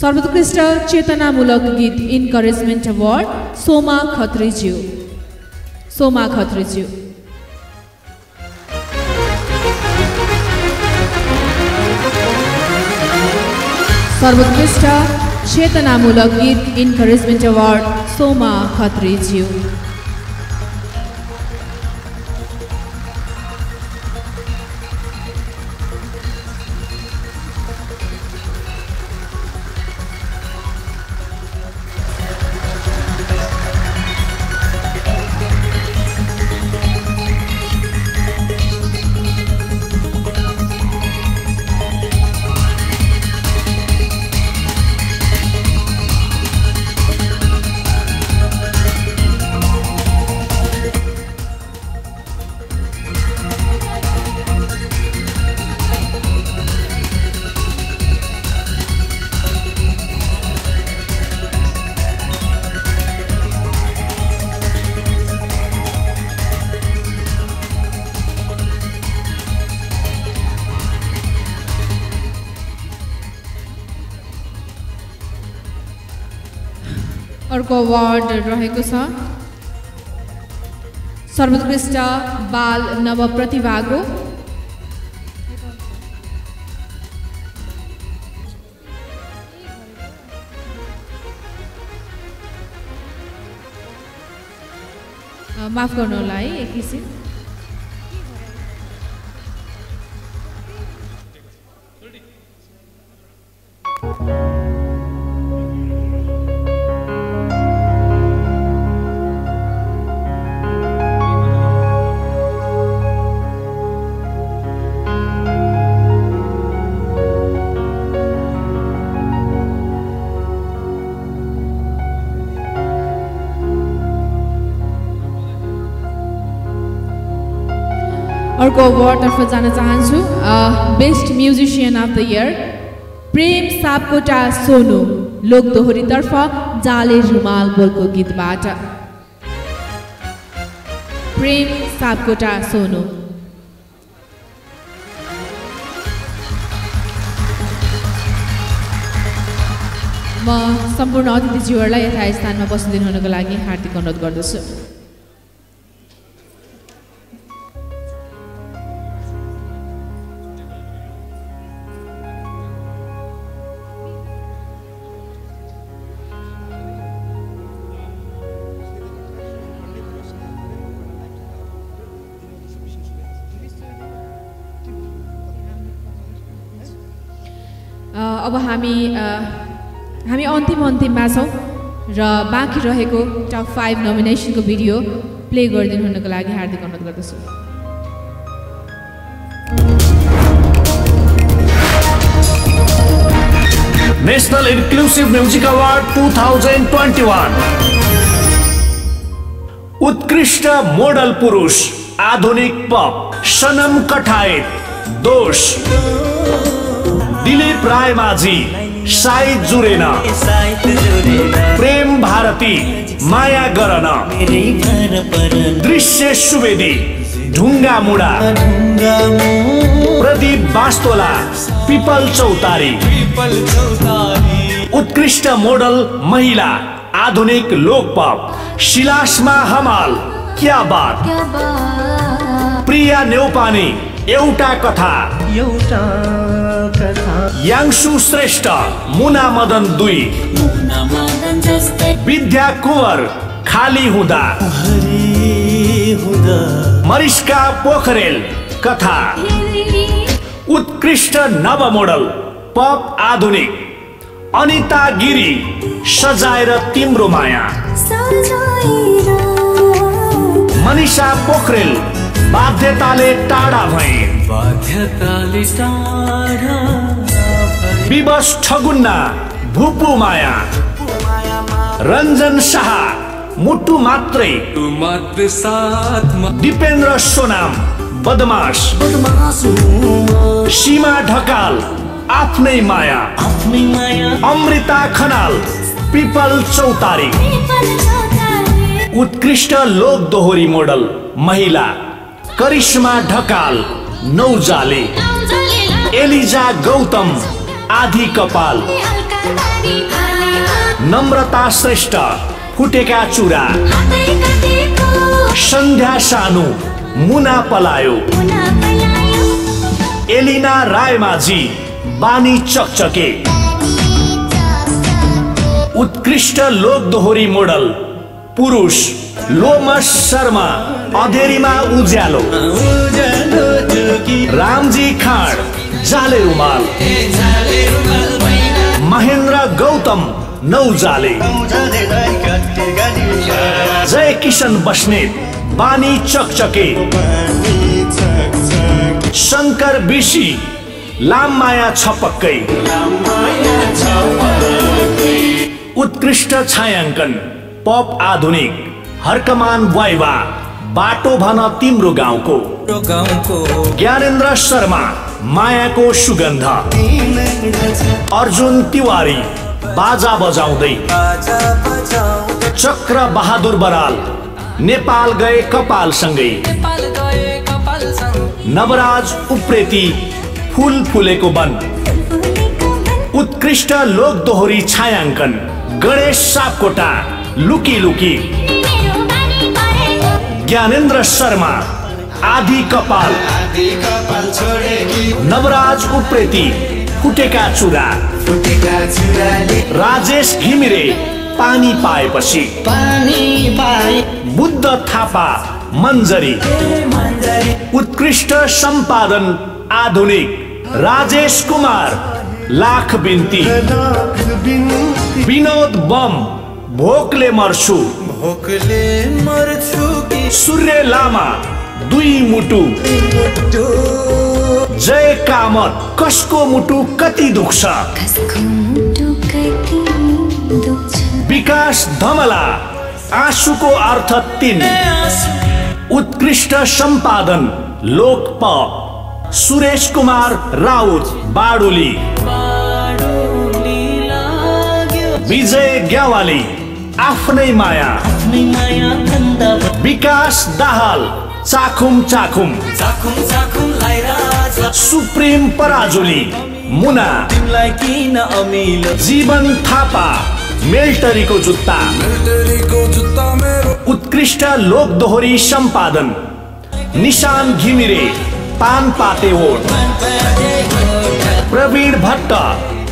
सर्वोत्कृष्ट चेतनामूलक गीत इन्करेजमेन्ट अवार्ड सोमा खत्रीज्यू। सोमा खत्रीज्यू। सर्वोत्कृष्ट चेतनामूलक गीत इन्करेजमेन्ट अवार्ड सोमा खत्रीज्यू। अर्को अवार्ड रहेको छ सर्वोत्कृष्ट बाल नव प्रतिभाको। माफ गर्नु होला है एकैछिन। अर्को अवार्डतर्फ जान चाहन्छु। Best musician of the year प्रेम सापकोटा सोनु लोकदोहोरीतर्फ जाले रुमाल बोलको गीतबाट। प्रेम सापकोटा सोनु। म सम्पूर्ण अतिथिज्यूहरूलाई यथा स्थानमा बसिदिनु हुनको लागि हार्दिक अनुरोध गर्दछु। अब हामी अन्तिममा छौँ र बाँकी रहेको टप 5 नोमिनेसनको भिडियो प्ले गरिदिनु हुनको लागि हार्दिक अनुरोध गर्दछु। नेशनल इन्क्लुसिभ म्युजिक अवार्ड 2021 उत्कृष्ट मोडल पुरुष आधुनिक पप सनम कठायत दोष दिलीप रायमाझी साई जुरेन प्रेम भारती माया गरन दृश्य सुवेदी ढुङ्गा मुडा प्रदीप बास्तोला पिपल चौतारी उत्कृष्ट मोडल महिला आधुनिक लोकपप शिलासमा हमाल क्या बात प्रिया नेउपाने एउटा कथा याङ्सु श्रेष्ठ मुना मदन 2 विद्या कुँवर खाली हुँदा मरिस्का पोखरेल कथा उत्कृष्ट नव मोडल पप आधुनिक अनिता गिरी सजाएर तिम्रो माया मनिषा पोखरेल बाध्यताले टाढा भए विवश ठगुन्ना भुपु माया रञ्जन शाह मुटु मात्रै दिपेन्द्र सोनाम बदमाश सीमा ढकाल आफ्नै माया अमृता खनाल पिपल चौतारी उत्कृष्ट लोक दोहोरी मोडल महिला करिश्मा ढकाल नौजाले एलिजा गौतम आधी कपाल नम्रता श्रेष्ठ फुटेका चुरा सन्ध्या सानु मुना पलायो एलिना रायमाझी बानी चकचके उत्कृष्ट लोक दोहोरी मोडल पुरुष लोमस शर्मा अधेरीमा उज्यालो रामजी खाँड जाले रुमाल महेन्द्र गौतम नौजाले जय किशन बस्नेत बानी चकचके शंकर बिशी लाममाया छपक्कै उत्कृष्ट छायांकन पप आधुनिक हरकमान वाइवा बाटो भन तिम्रो गाउँको ज्ञानेन्द्र शर्मा मायाको सुगन्ध अर्जुन तिवारी बाजा बजाउँदै चक्र बहादुर बराल नेपाल गए कपाल सँगै नवराज उप्रेती फूल फुलेको वन उत्कृष्ट लोक दोहोरी छायांकन गणेश सापकोटा लुकी लुकी ज्ञानेन्द्र शर्मा आधी कपाल नवराज उप्रेती फुटेका चुरा राजेश घिमिरे पानी पाएपछि बुद्ध थापा मन्जरी उत्कृष्ट सम्पादन आधुनिक राजेश कुमार लाख बिन्ती विनोद बम भोकले मर्छु सूर्य लामा 2 मुटु जय कामत कसको मुटु कति दुख्छ विकास धमला आँसुको अर्थ 3 उत्कृष्ट सम्पादन लोकपप सुरेश कुमार राउत बाडुली विजय ग्यावाली आफ्नै माया विकास दाहाल चाखुम चाखुम सुप्रिम पराजुली मुना जीवन थापा मेल्टरीको जुत्ता उत्कृष्ट लोक दोहोरी सम्पादन निशान घिमिरे पान पाते ओट प्रवीण भट्ट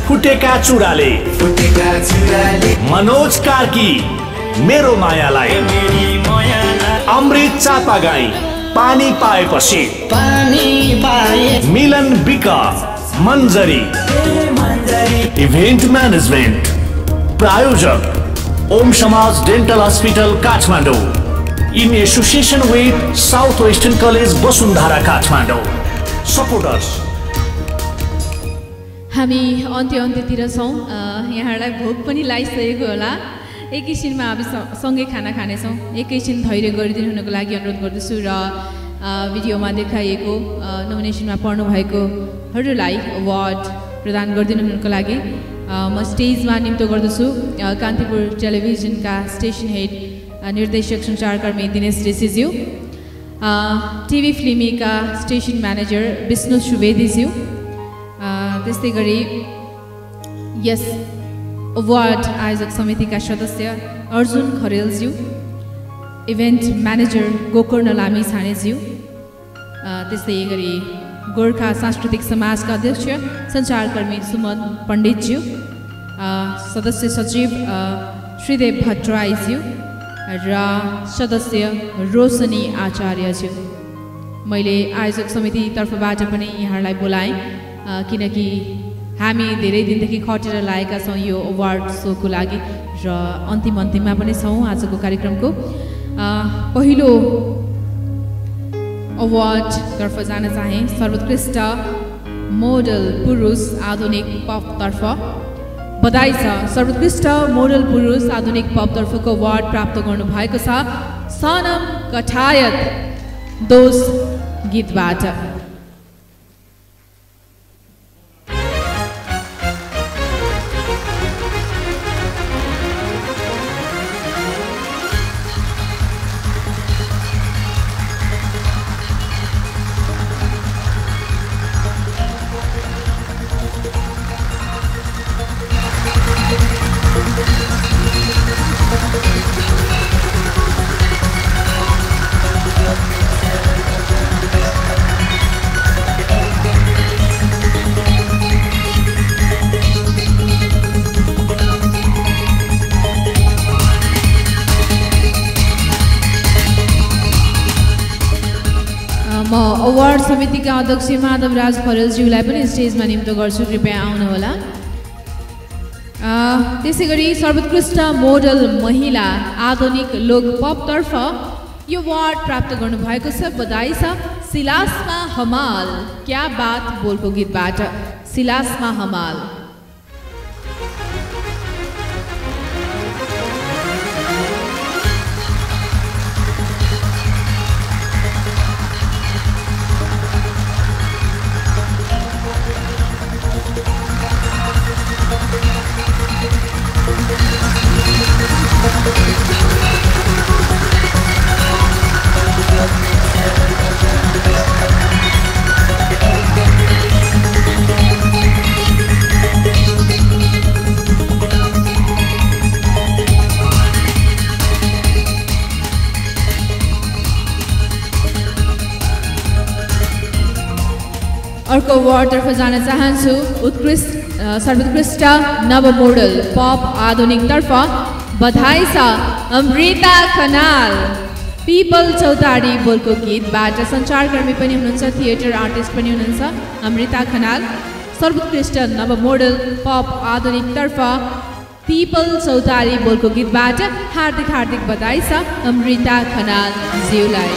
फुटेका चुराले मनोज कार्की मेरो मायालाई अमृत चापागाई पानी पाएपछि मिलन बिक मन्जरी इभेन्ट म्यानेजमेन्ट प्रायोजक ओम समाज dental hospital Kathmandu in association with south western college Vasundhara Kathmandu supporters हामी अन्त्यतिर छौँ यहाँहरूलाई भोक पनि लागिसकेको होला एकैछिनमा हामी सँगै खाना खानेछौँ एकैछिन धैर्य गरिदिनु हुनको लागि अनुरोध गर्दछु र भिडियोमा देखाइएको नोमिनेसनमा पर्नु भएकोहरूलाई अवार्ड प्रदान गरिदिनु हुनको लागि म स्टेजमा निम्तो गर्दछु कान्तिपुर टेलिभिजनका स्टेसन हेड निर्देशक सञ्चारकर्मी दिनेश ऋषिज्यू टिभी फिल्मीका स्टेसन म्यानेजर विष्णु सुवेदीज्यू, त्यस्तै गरी यस अवार्ड आयोजक समितिका सदस्य अर्जुन खरेलज्यू, इभेन्ट म्यानेजर गोकर्ण लामी छानेज्यू, त्यस्तै गरी गोर्खा सांस्कृतिक समाजका अध्यक्ष सञ्चारकर्मी सुमन पण्डितज्यू, सदस्य सचिव श्रीदेव भट्टराईज्यू र सदस्य रोशनी आचार्यज्यू। मैले आयोजक समिति तर्फबाट पनि यहाँहरूलाई बोलाएँ किनकि हामी धेरै दिनदेखि खटेर लागेका छौँ यो अवार्ड सोको लागि र अन्तिममा पनि छौँ आजको कार्यक्रमको। पहिलो अवार्डतर्फ जान चाहे सर्वोत्कृष्ट मोडल पुरुष आधुनिक पपतर्फ बधाई छ। सर्वोत्कृष्ट मोडल पुरुष आधुनिक पपतर्फको अवार्ड प्राप्त गर्नुभएको छ सनम कठायत दोष गीतबाट। म अवार्ड समितिका अध्यक्ष माधवराज खरेलज्यूलाई पनि स्टेजमा निम्त गर्छु, कृपया आउनुहोला। त्यसै गरी सर्वोत्कृष्ट मोडल महिला आधुनिक लोक पपतर्फ यो अवार्ड प्राप्त गर्नुभएको छ बधाई छ सिलास्मा हमाल क्या बात बोलको गीतबाट। सिलास्मा हमाल अर्को अवार्डतर्फ जान चाहन्छु सर्वोत्कृष्ट नव मोडल पप आधुनिकतर्फ बधाई छ अमृता खनाल पिपल चौतारी बोलको गीतबाट। सञ्चारकर्मी पनि हुनुहुन्छ, थिएटर आर्टिस्ट पनि हुनुहुन्छ अमृता खनाल। सर्वोत्कृष्ट नव मोडल पप आधुनिकतर्फ पिपल चौतारी बोलको गीतबाट हार्दिक हार्दिक बधाई छ अमृता खनाल ज्यूलाई।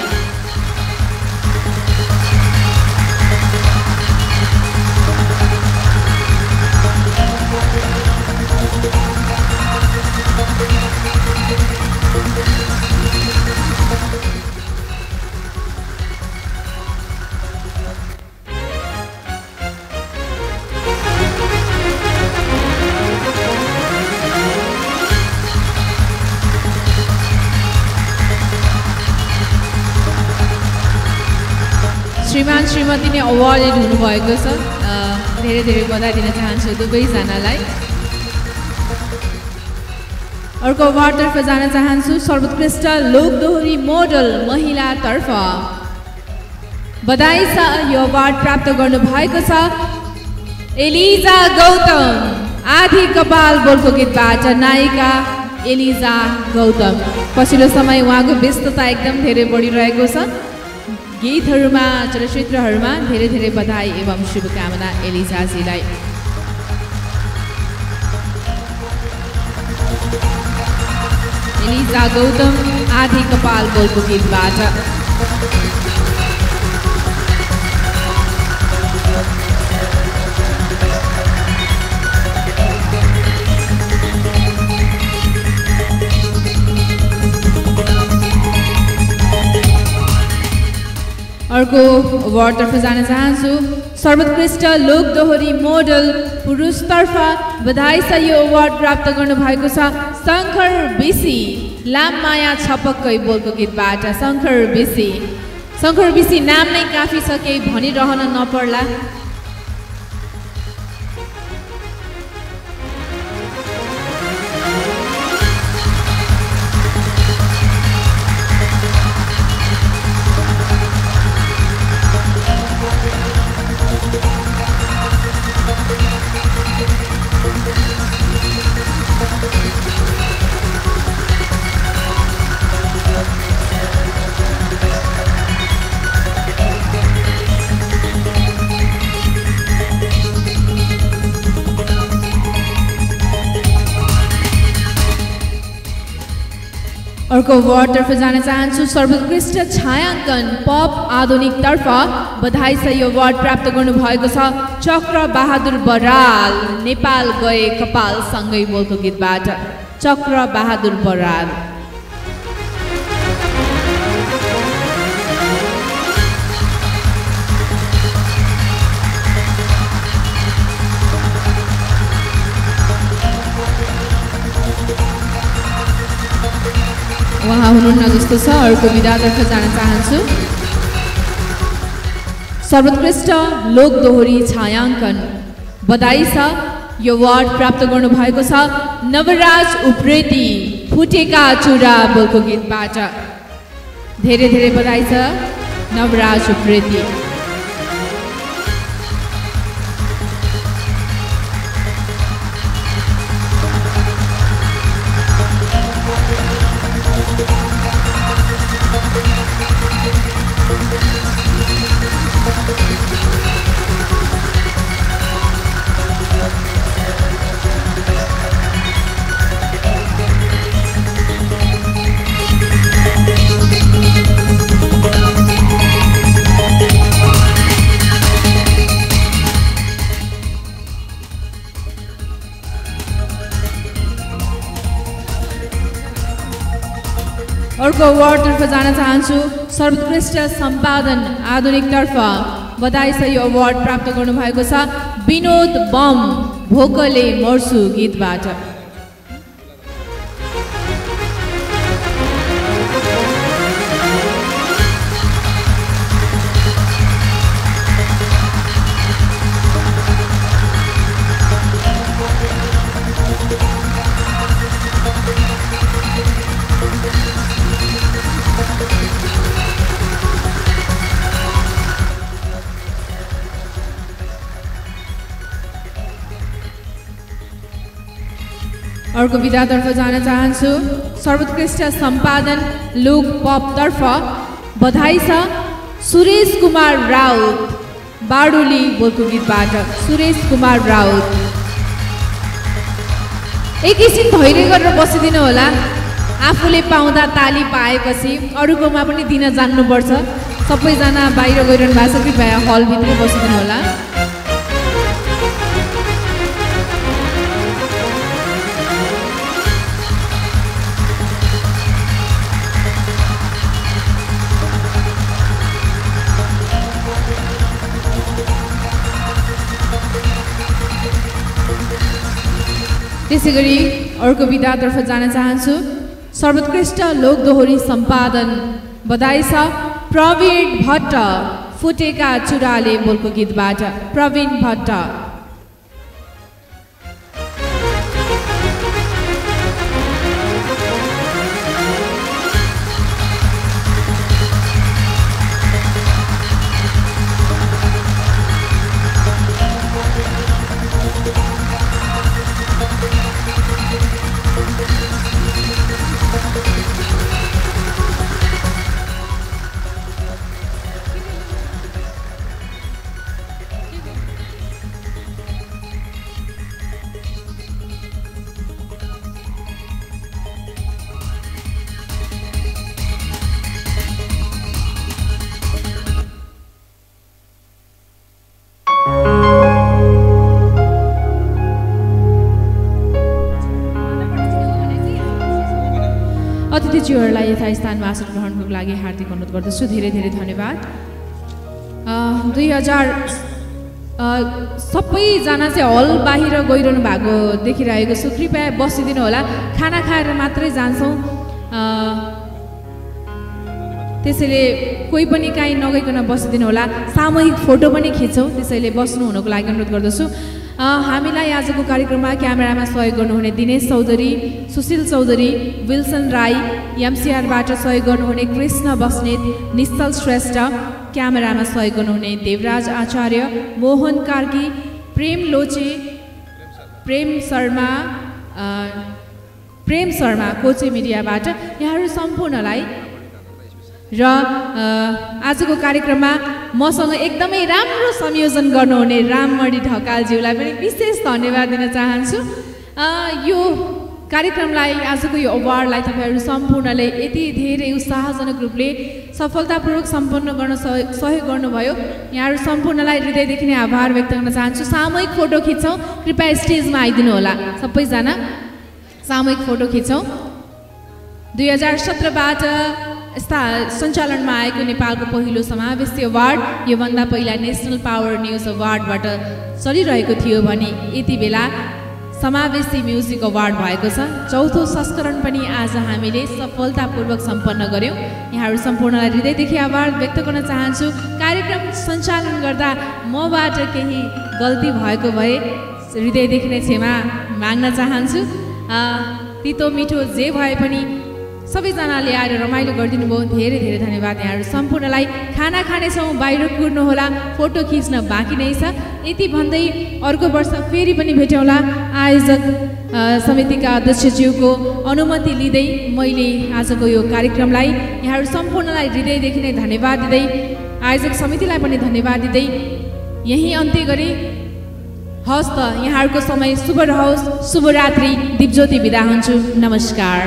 श्रीमान श्रीमती नै अवार्डेड हुनुभएको छ, धेरै धेरै बधाई दिन चाहन्छु दुवैजनालाई। अर्को अवार्डतर्फ जान चाहन्छु सर्वोत्कृष्ट लोकदोहोरी मोडल महिलातर्फ बधाई छ यो अवार्ड प्राप्त गर्नुभएको छ एलिजा गौतम आधी कपाल बोलको गीतबाट। नायिका एलिजा गौतम, पछिल्लो समय उहाँको व्यस्तता एकदम धेरै बढिरहेको छ, गीतहरूमा चलचित्रहरूमा धेरै धेरै बधाई एवं शुभकामना एलिजाजीलाई। एलिजा गौतम आधी कपाल बोलको गीतबाट। अर्को अवार्डतर्फ जान चाहन्छु सर्वोत्कृष्ट लोकदोहोरी मोडल पुरुषतर्फ बधाई छ यो अवार्ड प्राप्त गर्नुभएको छ शङ्कर बिसी लाममाया छपक्कै बोलको गीतबाट। शङ्कर बिसी शङ्कर विसी नाम नै काफी छ, केही भनिरहन नपर्ला। अर्को वार्डतर्फ जान चाहन्छु। सर्वोत्कृष्ट छायाङ्कन पप आधुनिकतर्फ बधाई छ। यो वार्ड प्राप्त गर्नुभएको छ चक्र बहादुर बराल। नेपाल गए कपाल सँगै बोलको गीतबाट चक्र बहादुर बराल। उहाँ हुनुहुन्न जस्तो छ। अर्को विधातर्फ जान चाहन्छु। सर्वोत्कृष्ट लोक दोहोरी छायाङ्कन बधाई छ। यो वार्ड प्राप्त गर्नुभएको छ नवराज उप्रेती। फुटेका चुरा बोलको गीतबाट धेरै धेरै बधाई छ नवराज उप्रेती। अर्को अवार्डतर्फ जान चाहन्छु। सर्वोत्कृष्ट सम्पादन आधुनिकतर्फ बधाई छ। यो अवार्ड प्राप्त गर्नुभएको छ विनोद बम। भोकले मर्छु गीतबाट अर्को विधातर्फ जान चाहन्छु। सर्वोत्कृष्ट सम्पादन लोक पपतर्फ बधाई छ सुरेश कुमार राउत। बाडुली बोलको गीतबाट सुरेश कुमार राउत। एकैछिन धैर्य गरेर बसिदिनु होला। आफूले पाउँदा ताली पाएपछि अरूकोमा पनि दिन जान्नुपर्छ। सबैजना बाहिर गइरहनु भएको छ, कृपया हलभित्र बसिदिनु होला। त्यसैगरी अर्को विधातर्फ जान चाहन्छु। सर्वोत्कृष्ट लोक दोहोरी सम्पादन बधाई छ प्रवीण भट्ट। फुटेका चुराले बोलको गीतबाट प्रवीण भट्ट। अतिथिज्यूहरूलाई यथास्थानमा आसन ग्रहणको लागि हार्दिक अनुरोध गर्दछु। धेरै धेरै धन्यवाद। 2000 सबैजना चाहिँ हल बाहिर गइरहनु भएको देखिरहेको छु। कृपया बसिदिनु होला। खाना खाएर मात्रै जान्छौँ। त्यसैले कोही पनि काहीँ नगइकन बसिदिनु होला। सामूहिक फोटो पनि खिच्छौँ, त्यसैले बस्नु हुनको लागि अनुरोध गर्दछु। हामीलाई आजको कार्यक्रममा क्यामेरामा सहयोग गर्नुहुने दिनेश चौधरी, सुशील चौधरी, विल्सन राई, एमसीआरबाट सहयोग गर्नुहुने कृष्ण बस्नेत, निश्चल श्रेष्ठ, क्यामेरामा सहयोग गर्नुहुने देवराज आचार्य, मोहन कार्की, प्रेम लोचे, प्रेम शर्मा कोचे मिडियाबाट यहाँहरू सम्पूर्णलाई र आजको कार्यक्रममा मसँग एकदमै राम्रो संयोजन गर्नुहुने राममणि ढकालज्यूलाई पनि विशेष धन्यवाद दिन चाहन्छु। यो कार्यक्रमलाई आजको यो अवार्डलाई तपाईँहरू सम्पूर्णले यति धेरै उत्साहजनक रूपले सफलतापूर्वक सम्पन्न गर्न सहयोग गर्नुभयो। यहाँहरू सम्पूर्णलाई हृदयदेखि नै आभार व्यक्त गर्न चाहन्छु। सामूहिक फोटो खिच्छौँ, कृपया स्टेजमा आइदिनु होला सबैजना। सामूहिक फोटो खिच्छौँ। 2017बाट सञ्चालनमा आएको नेपालको पहिलो समावेशी अवार्ड, योभन्दा पहिला नेसनल पावर न्युज अवार्डबाट चलिरहेको थियो भने यति बेला समावेशी म्युजिक अवार्ड भएको छ। चौथो संस्करण पनि आज हामीले सफलतापूर्वक सम्पन्न गर्यौँ। यहाँहरू सम्पूर्णलाई हृदयदेखि आभार व्यक्त गर्न चाहन्छु। कार्यक्रम सञ्चालन गर्दा मबाट केही गल्ती भएको भए हृदयदेखि नै क्षमा माग्न चाहन्छु। तितो मिठो जे भए पनि सबैजनाले आएर रमाइलो गरिदिनु भयो, धेरै धेरै धन्यवाद। यहाँहरू सम्पूर्णलाई खाना खानेछौँ, बाहिर कुर्नुहोला, फोटो खिच्न बाँकी नै छ। यति भन्दै अर्को वर्ष फेरि पनि भेटौँला। आयोजक समितिका अध्यक्षज्यूको अनुमति लिँदै मैले आजको यो कार्यक्रमलाई यहाँहरू सम्पूर्णलाई हृदयदेखि नै धन्यवाद दिँदै, आयोजक समितिलाई पनि धन्यवाद दिँदै यही अन्त्य गरी हस् त यहाँहरूको समय शुभ रहोस्। शुभरात्रि। दीपज्योति बिदा हुन्छु। नमस्कार।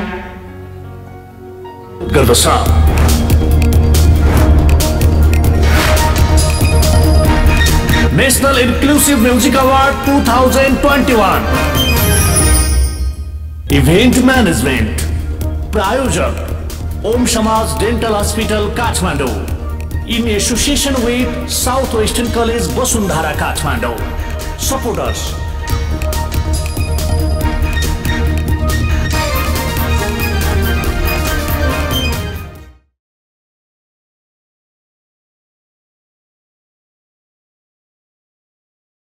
National inclusive music award 2021 event management प्रायोजक ओम समाज dental hospital Kathmandu in association with south western college Vasundhara Kathmandu. Supporters